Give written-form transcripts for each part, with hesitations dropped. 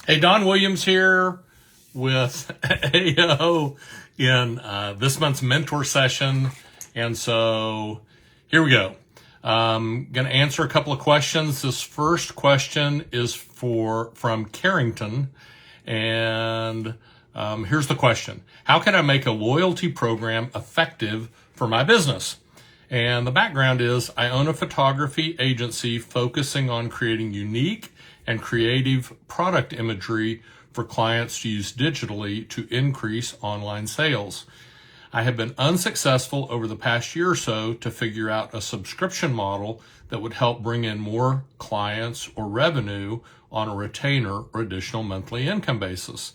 Hey, Don Williams here with AO in this month's mentor session. And so here we go. I'm going to answer a couple of questions. This first question is from Carrington. And here's the question. How can I make a loyalty program effective for my business? And the background is I own a photography agency focusing on creating unique and creative product imagery for clients to use digitally to increase online sales. I have been unsuccessful over the past year or so to figure out a subscription model that would help bring in more clients or revenue on a retainer or additional monthly income basis.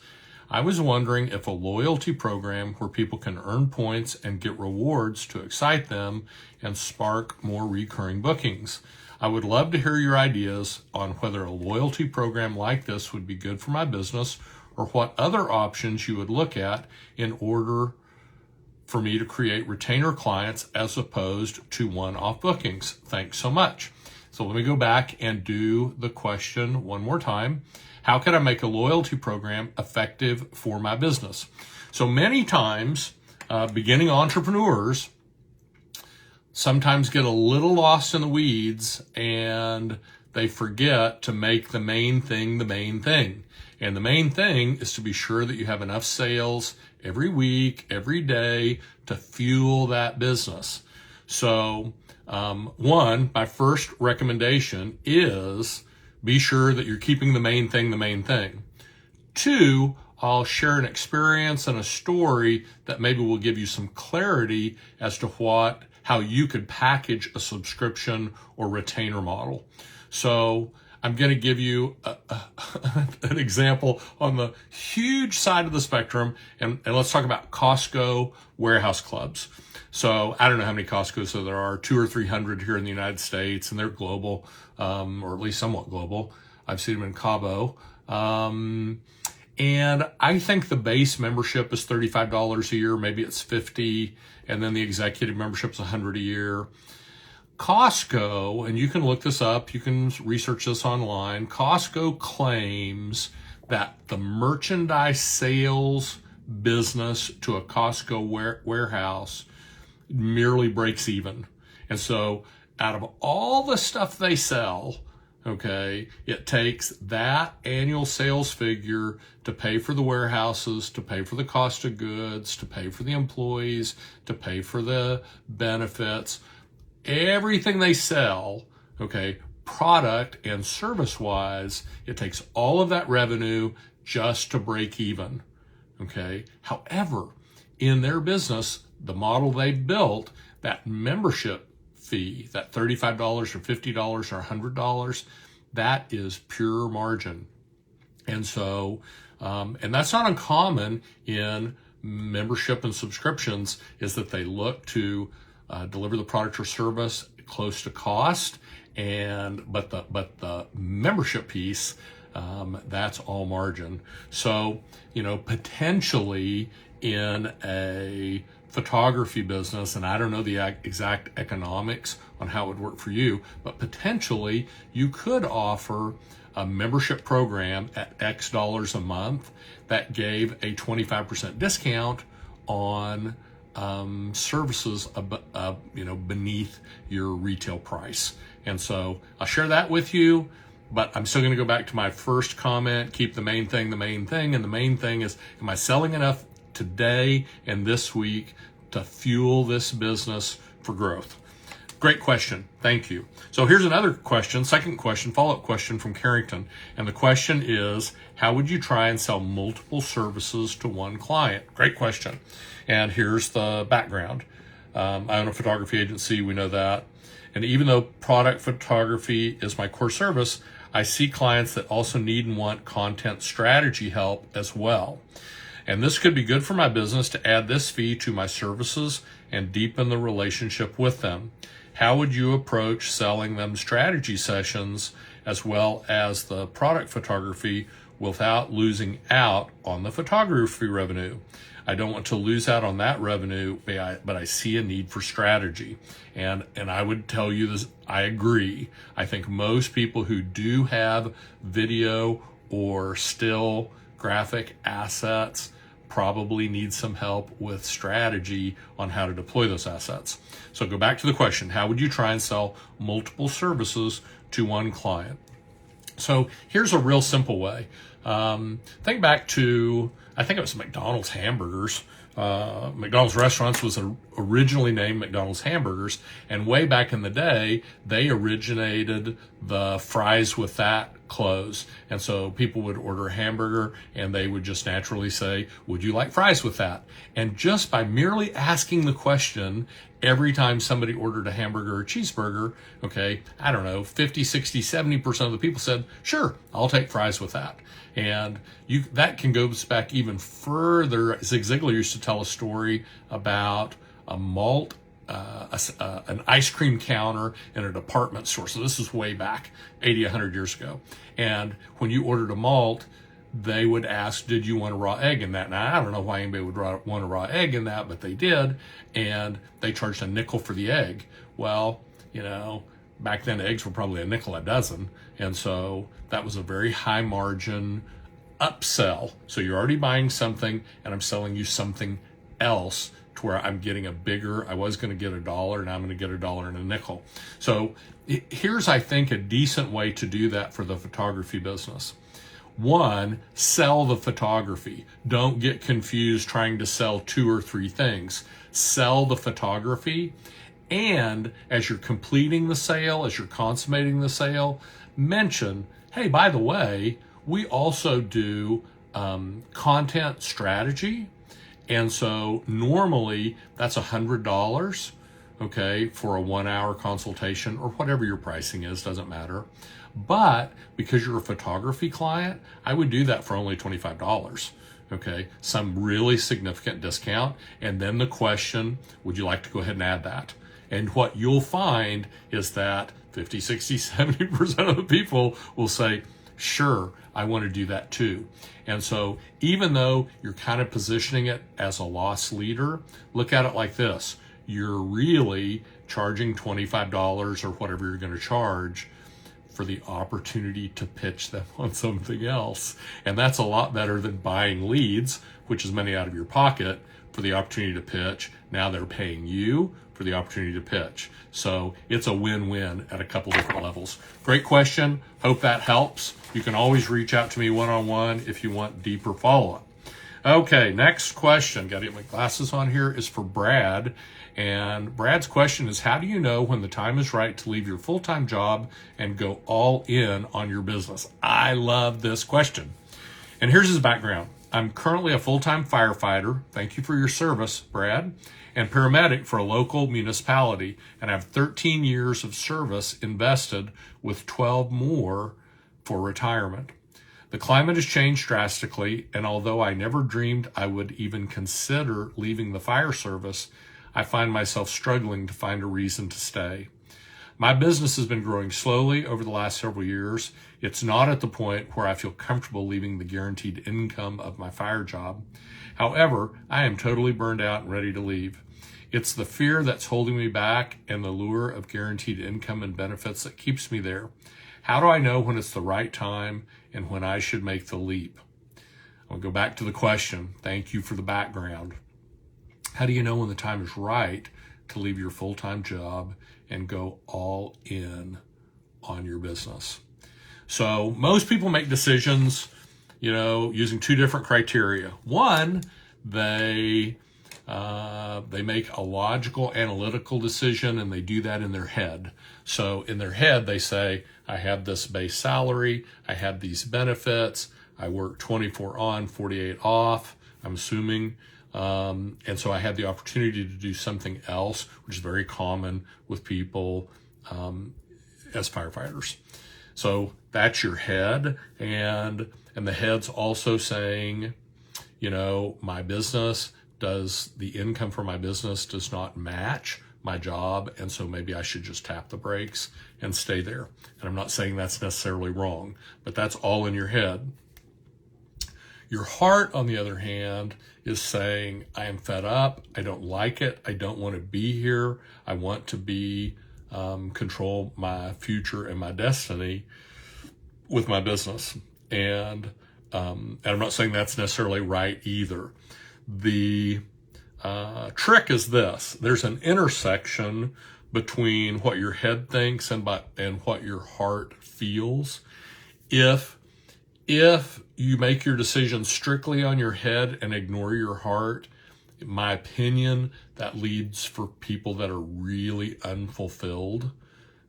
I was wondering if a loyalty program where people can earn points and get rewards to excite them and spark more recurring bookings. I would love to hear your ideas on whether a loyalty program like this would be good for my business or what other options you would look at in order for me to create retainer clients as opposed to one-off bookings. Thanks so much. So let me go back and do the question one more time. How can I make a loyalty program effective for my business? So many times, beginning entrepreneurs sometimes get a little lost in the weeds and they forget to make the main thing the main thing. And the main thing is to be sure that you have enough sales every week, every day to fuel that business. So my first recommendation is be sure that you're keeping the main thing the main thing. 2, I'll share an experience and a story that maybe will give you some clarity as to how you could package a subscription or retainer model. So I'm going to give you an example on the huge side of the spectrum, and let's talk about Costco warehouse clubs. So I don't know how many Costcos there are, 200 or 300 here in the United States, and they're global, or at least somewhat global. I've seen them in Cabo. And I think the base membership is $35 a year, maybe it's $50, and then the executive membership is $100 a year. Costco, and you can look this up, you can research this online, Costco claims that the merchandise sales business to a Costco warehouse merely breaks even. And so out of all the stuff they sell, okay, it takes that annual sales figure to pay for the warehouses, to pay for the cost of goods, to pay for the employees, to pay for the benefits. Everything they sell, okay, product and service-wise, it takes all of that revenue just to break even, okay? However, in their business, the model they built, that membership fee, that $35 or $50 or $100, that is pure margin. And so, and that's not uncommon in membership and subscriptions, is that they look to deliver the product or service close to cost, but the membership piece, that's all margin. So, potentially in a photography business, and I don't know the exact economics on how it would work for you, but potentially you could offer a membership program at X dollars a month that gave a 25% discount on services beneath your retail price. And so I'll share that with you, but I'm still going to go back to my first comment, keep the main thing the main thing. And the main thing is, am I selling enough today and this week to fuel this business for growth? Great question. Thank you. So here's another question, second question, follow-up question from Carrington. And the question is, how would you try and sell multiple services to one client? Great question. And here's the background. I own a photography agency. We know that. And even though product photography is my core service, I see clients that also need and want content strategy help as well. And this could be good for my business to add this fee to my services and deepen the relationship with them. How would you approach selling them strategy sessions as well as the product photography without losing out on the photography revenue? I don't want to lose out on that revenue, but I see a need for strategy. And I would tell you this, I agree. I think most people who do have video or still graphic assets probably need some help with strategy on how to deploy those assets. So go back to the question, how would you try and sell multiple services to one client? So here's a real simple way. Think back to, I think it was McDonald's hamburgers. McDonald's restaurants was originally named McDonald's hamburgers, and way back in the day, they originated the fries with that close. And so people would order a hamburger and they would just naturally say, would you like fries with that? And just by merely asking the question, every time somebody ordered a hamburger or cheeseburger, okay, I don't know, 50, 60, 70% of the people said, sure, I'll take fries with that. And that can go back even further. Zig Ziglar used to tell a story about a malt, an ice cream counter in a department store. So this is way back, 80, 100 years ago. And when you ordered a malt, they would ask, did you want a raw egg in that? Now, I don't know why anybody would want a raw egg in that, but they did. And they charged a nickel for the egg. Well, back then eggs were probably a nickel a dozen. And so that was a very high margin upsell. So you're already buying something and I'm selling you something else to where I'm getting I was going to get $1, now I'm going to get $1 and a nickel. So here's, I think, a decent way to do that for the photography business. One, sell the photography. Don't get confused trying to sell 2 or 3 things. Sell the photography. And as you're completing the sale, as you're consummating the sale, mention, hey, by the way, we also do content strategy. And so normally that's $100, okay, for a 1-hour consultation or whatever your pricing is, doesn't matter. But because you're a photography client, I would do that for only $25, okay, some really significant discount. And then the question, would you like to go ahead and add that? And what you'll find is that 50, 60, 70% of the people will say, sure, I want to do that too. And so even though you're kind of positioning it as a loss leader, look at it like this. You're really charging $25 or whatever you're going to charge for the opportunity to pitch them on something else. And that's a lot better than buying leads, which is money out of your pocket, for the opportunity to pitch. Now they're paying you for the opportunity to pitch. So it's a win-win at a couple different levels. Great question. Hope that helps. You can always reach out to me one-on-one if you want deeper follow-up. Okay, next question. Got to get my glasses on here, is for Brad. And Brad's question is, how do you know when the time is right to leave your full-time job and go all in on your business? I love this question. And here's his background. I'm currently a full-time firefighter. Thank you for your service, Brad. And paramedic for a local municipality. And I have 13 years of service invested with 12 more for retirement. The climate has changed drastically, and although I never dreamed I would even consider leaving the fire service, I find myself struggling to find a reason to stay. My business has been growing slowly over the last several years. It's not at the point where I feel comfortable leaving the guaranteed income of my fire job. However, I am totally burned out and ready to leave. It's the fear that's holding me back and the lure of guaranteed income and benefits that keeps me there. How do I know when it's the right time and when I should make the leap? I'll go back to the question. Thank you for the background. How do you know when the time is right to leave your full-time job and go all in on your business? So most people make decisions, using 2 different criteria. One, they make a logical, analytical decision, and they do that in their head. So in their head, they say, I have this base salary, I have these benefits, I work 24 on, 48 off, I'm assuming. And so I had the opportunity to do something else, which is very common with people as firefighters. So that's your head. And the head's also saying, my business the income for my business does not match my job. And so maybe I should just tap the brakes and stay there. And I'm not saying that's necessarily wrong, but that's all in your head. Your heart, on the other hand, is saying, I am fed up. I don't like it. I don't want to be here. I want to control my future and my destiny with my business. And I'm not saying that's necessarily right either. The trick is this. There's an intersection between what your head thinks and what your heart feels. If you make your decisions strictly on your head and ignore your heart, in my opinion, that leads for people that are really unfulfilled.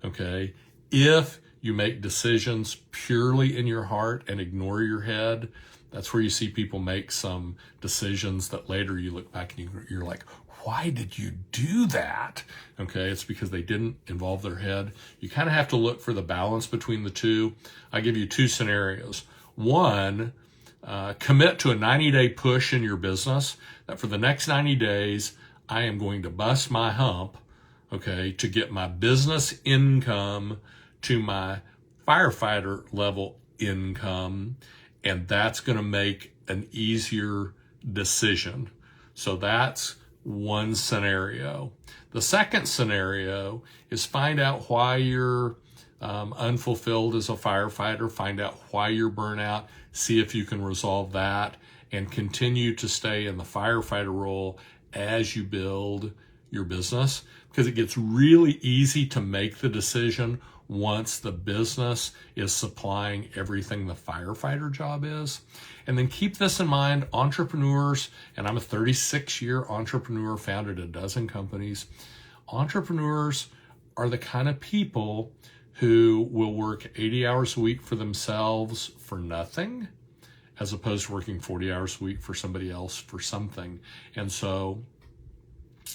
Okay. If you make decisions purely in your heart and ignore your head, that's where you see people make some decisions that later you look back and you're like, why did you do that? Okay, it's because they didn't involve their head. You kind of have to look for the balance between the two. I give you two scenarios. One, commit to a 90-day push in your business that for the next 90 days, I am going to bust my hump, okay, to get my business income to my firefighter level income, and that's going to make an easier decision. So that's one scenario. The second scenario is find out why you're unfulfilled as a firefighter, find out why you're burnout, see if you can resolve that, and continue to stay in the firefighter role as you build your business, because it gets really easy to make the decision once the business is supplying everything the firefighter job is. And then keep this in mind, entrepreneurs, and I'm a 36-year entrepreneur, founded a dozen companies. Entrepreneurs are the kind of people who will work 80 hours a week for themselves for nothing, as opposed to working 40 hours a week for somebody else for something. And so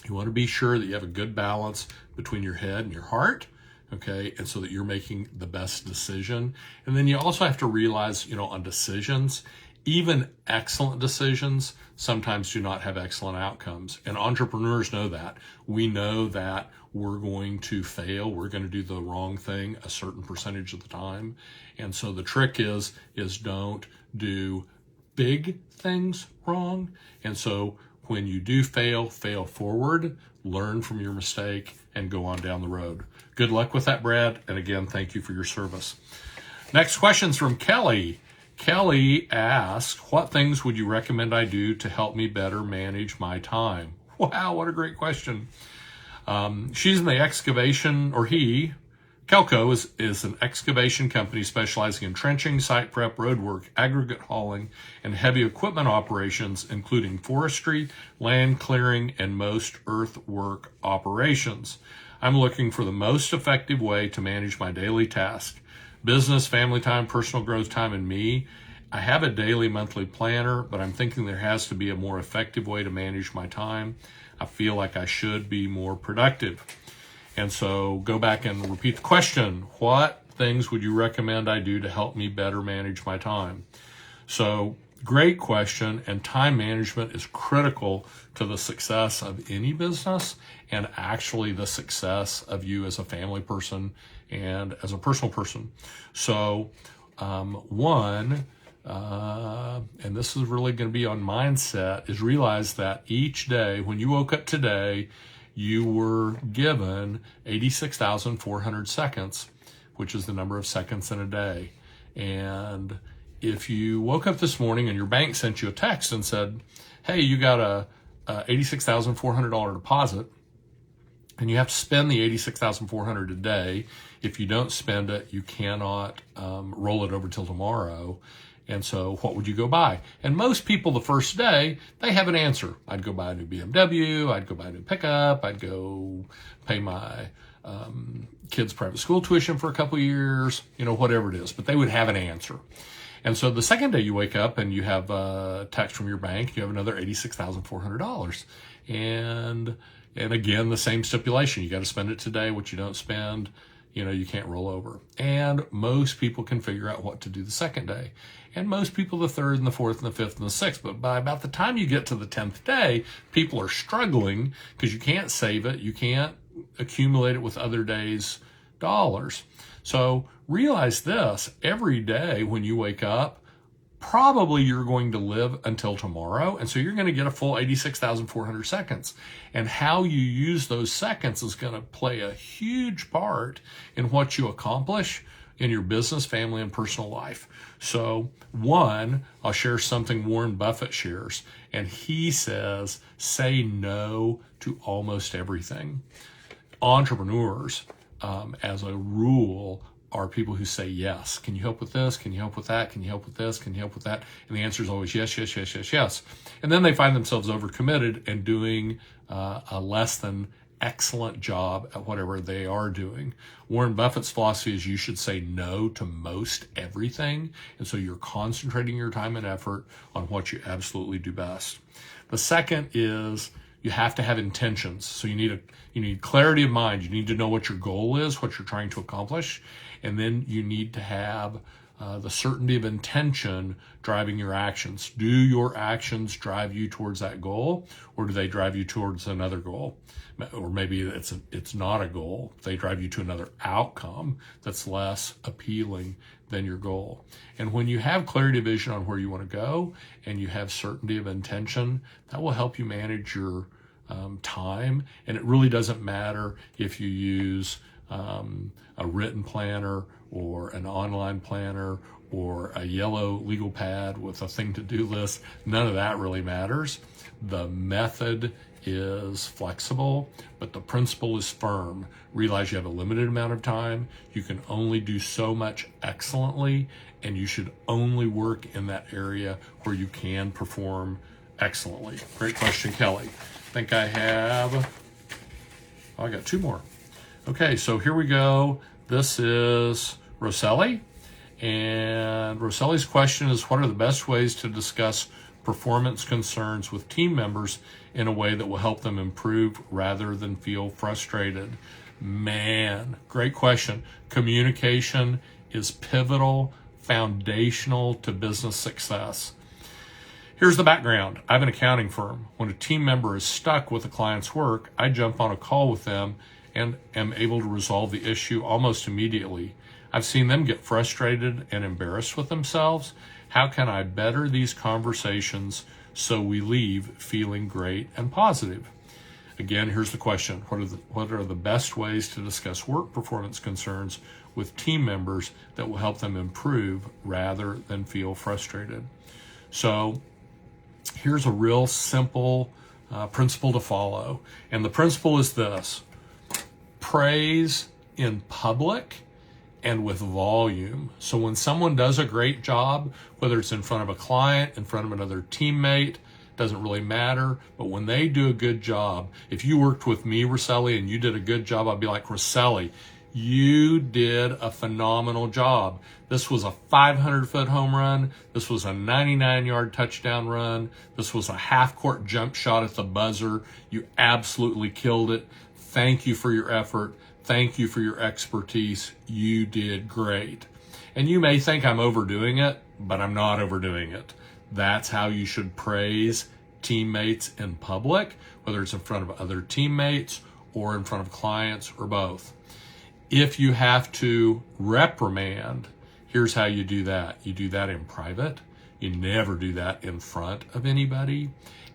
you want to be sure that you have a good balance between your head and your heart, okay, and so that you're making the best decision. And then you also have to realize, on decisions, even excellent decisions sometimes do not have excellent outcomes. And entrepreneurs know that. We know that we're going to fail. We're going to do the wrong thing a certain percentage of the time. And so the trick is don't do big things wrong. And so when you do fail forward, learn from your mistake, and go on down the road. Good luck with that, Brad. And again, thank you for your service. Next question's from Kelly. Kelly asks, what things would you recommend I do to help me better manage my time? Wow, what a great question. She's in the excavation, or he, Kelco is an excavation company specializing in trenching, site prep, road work, aggregate hauling, and heavy equipment operations, including forestry, land clearing, and most earthwork operations. I'm looking for the most effective way to manage my daily task. Business, family time, personal growth time, and me. I have a daily, monthly planner, but I'm thinking there has to be a more effective way to manage my time. I feel like I should be more productive. And so go back and repeat the question. What things would you recommend I do to help me better manage my time? So great question, and time management is critical to the success of any business and actually the success of you as a family person and as a personal person. So one, and this is really going to be on mindset, is realize that each day, when you woke up today, you were given 86,400 seconds, which is the number of seconds in a day. And if you woke up this morning and your bank sent you a text and said, hey, you got a $86,400 deposit, and you have to spend the $86,400 a day. If you don't spend it, you cannot roll it over till tomorrow. And so what would you go buy? And most people the first day, they have an answer. I'd go buy a new BMW. I'd go buy a new pickup. I'd go pay my kids' private school tuition for a couple of years, whatever it is. But they would have an answer. And so the second day you wake up and you have a text from your bank, you have another $86,400. And again, the same stipulation. You got to spend it today. What you don't spend, you can't roll over. And most people can figure out what to do the second day. And most people the third and the fourth and the fifth and the sixth. But by about the time you get to the 10th day, people are struggling because you can't save it. You can't accumulate it with other days' dollars. So realize this, every day when you wake up, probably you're going to live until tomorrow. And so you're going to get a full 86,400 seconds. And how you use those seconds is going to play a huge part in what you accomplish in your business, family, and personal life. So one, I'll share something Warren Buffett shares, and he says, say no to almost everything. Entrepreneurs, as a rule, are people who say yes. Can you help with this? Can you help with that? Can you help with this? Can you help with that? And the answer is always yes, yes, yes, yes, yes. And then they find themselves overcommitted and doing a less than excellent job at whatever they are doing. Warren Buffett's philosophy is you should say no to most everything. And so you're concentrating your time and effort on what you absolutely do best. The second is you have to have intentions. So you need clarity of mind. You need to know what your goal is, what you're trying to accomplish. And then you need to have the certainty of intention driving your actions. Do your actions drive you towards that goal, or do they drive you towards another goal? Or maybe it's not a goal. They drive you to another outcome that's less appealing than your goal. And when you have clarity of vision on where you want to go and you have certainty of intention, that will help you manage your time. And it really doesn't matter if you use a written planner or an online planner or a yellow legal pad with a thing to do list. None of that really matters. The method is flexible, but the principle is firm. Realize you have a limited amount of time. You can only do so much excellently, and you should only work in that area where you can perform excellently. Great question, Kelly. I think I got two more. Okay, so here we go. This is Rosselli, and Rosselli's question is, what are the best ways to discuss performance concerns with team members in a way that will help them improve rather than feel frustrated? Man, great question. Communication is pivotal, foundational to business success. Here's the background. I have an accounting firm. When a team member is stuck with a client's work, I jump on a call with them and am able to resolve the issue almost immediately. I've seen them get frustrated and embarrassed with themselves. How can I better these conversations so we leave feeling great and positive? Again, here's the question. What are the best ways to discuss work performance concerns with team members that will help them improve rather than feel frustrated? So here's a real simple principle to follow. And the principle is this: praise in public and with volume. So when someone does a great job, whether it's in front of a client, in front of another teammate, doesn't really matter. But when they do a good job, if you worked with me, Rosselli, and you did a good job, I'd be like, Rosselli, you did a phenomenal job. This was a 500-foot home run. This was a 99-yard touchdown run. This was a half-court jump shot at the buzzer. You absolutely killed it. Thank you for your effort. Thank you for your expertise. You did great. And you may think I'm overdoing it, but I'm not overdoing it. That's how you should praise teammates in public, whether it's in front of other teammates or in front of clients or both. If you have to reprimand, here's how you do that. You do that in private. You never do that in front of anybody.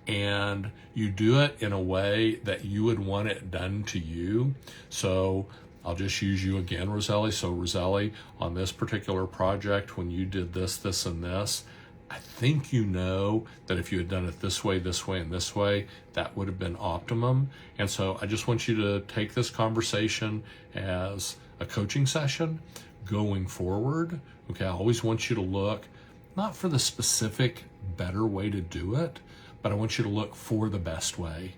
And you do it in a way that you would want it done to you. So I'll just use you again, Rosselli. So Rosselli, on this particular project, when you did this, this, and this, I think you know that if you had done it this way, and this way, that would have been optimum. And so I just want you to take this conversation as a coaching session going forward. Okay, I always want you to look not for the specific better way to do it, but I want you to look for the best way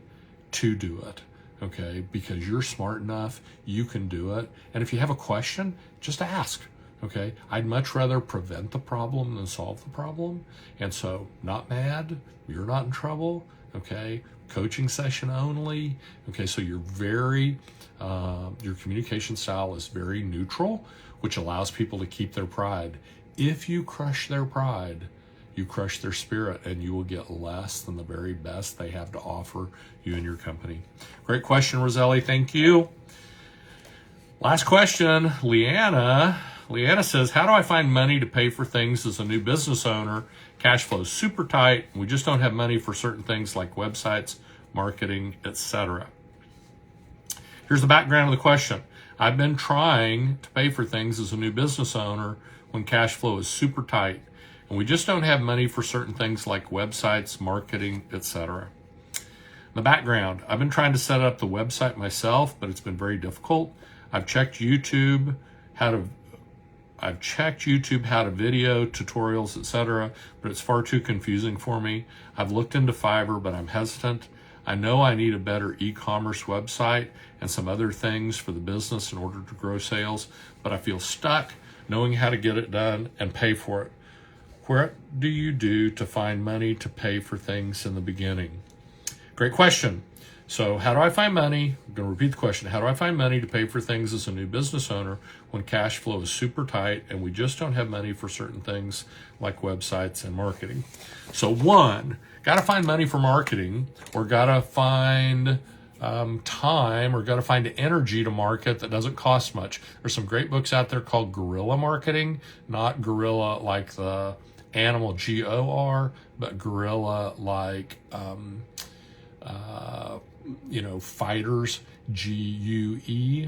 to do it, okay? Because you're smart enough, you can do it. And if you have a question, just ask, okay? I'd much rather prevent the problem than solve the problem. And so, not mad, you're not in trouble, okay? Coaching session only, okay? So you're your communication style is very neutral, which allows people to keep their pride. If you crush their pride, you crush their spirit, and you will get less than the very best they have to offer you and your company. Great question, Rosselli. Thank you. Last question, Leanna. Leanna says, how do I find money to pay for things as a new business owner? Cash flow is super tight. We just don't have money for certain things like websites, marketing, etc. Here's the background of the question. I've been trying to pay for things as a new business owner when cash flow is super tight, and we just don't have money for certain things like websites, marketing, etc. The background, I've been trying to set up the website myself, but it's been very difficult. I've checked YouTube how to video tutorials, etc., but it's far too confusing for me. I've looked into Fiverr, but I'm hesitant. I know I need a better e-commerce website and some other things for the business in order to grow sales, but I feel stuck knowing how to get it done and pay for it. What do you do to find money to pay for things in the beginning? Great question. So how do I find money? I'm going to repeat the question. How do I find money to pay for things as a new business owner when cash flow is super tight and we just don't have money for certain things like websites and marketing? So one, got to find money for marketing, or got to find time, or got to find energy to market that doesn't cost much. There's some great books out there called Guerrilla Marketing, not gorilla like the animal G-O-R, but gorilla like fighters, G-U-E-R,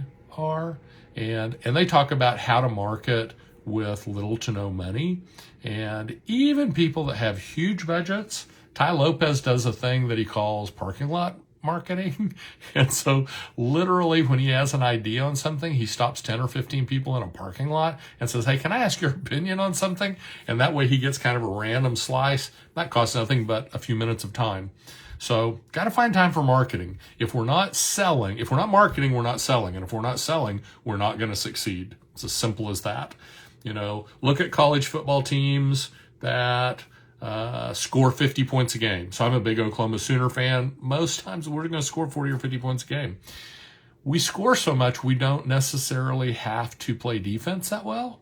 and they talk about how to market with little to no money. And even people that have huge budgets, Ty Lopez does a thing that he calls parking lot marketing. And so literally when he has an idea on something, he stops 10 or 15 people in a parking lot and says, hey, can I ask your opinion on something? And that way he gets kind of a random slice. That costs nothing but a few minutes of time. So got to find time for marketing. If we're not marketing, we're not selling. And if we're not selling, we're not going to succeed. It's as simple as that. Look at college football teams that score 50 points a game. So I'm a big Oklahoma Sooner fan. Most times we're going to score 40 or 50 points a game. We score so much, we don't necessarily have to play defense that well,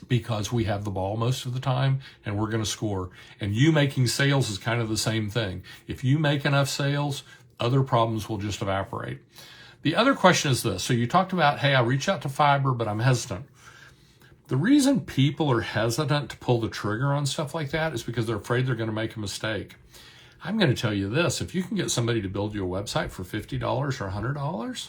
because we have the ball most of the time and we're going to score. And you making sales is kind of the same thing. If you make enough sales, other problems will just evaporate. The other question is this. So you talked about, hey, I reached out to Fiverr, but I'm hesitant. The reason people are hesitant to pull the trigger on stuff like that is because they're afraid they're going to make a mistake. I'm going to tell you this. If you can get somebody to build you a website for $50 or $100,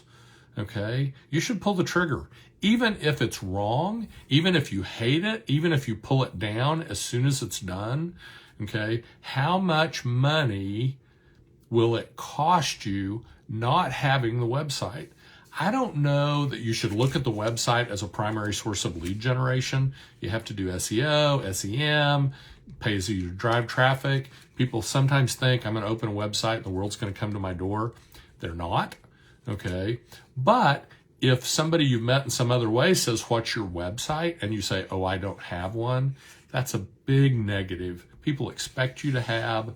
okay, you should pull the trigger. Even if it's wrong, even if you hate it, even if you pull it down as soon as it's done, okay, how much money will it cost you not having the website? I don't know that you should look at the website as a primary source of lead generation. You have to do SEO, SEM, pays you to drive traffic. People sometimes think I'm going to open a website and the world's going to come to my door. They're not, okay? But if somebody you've met in some other way says, what's your website? And you say, oh, I don't have one, that's a big negative. People expect you to have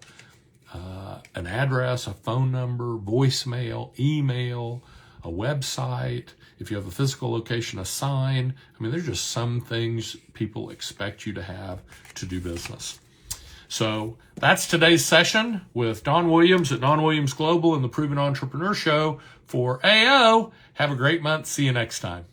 an address, a phone number, voicemail, email, a website. If you have a physical location, a sign. I mean, there's just some things people expect you to have to do business. So that's today's session with Don Williams at Don Williams Global and the Proven Entrepreneur Show for AO. Have a great month. See you next time.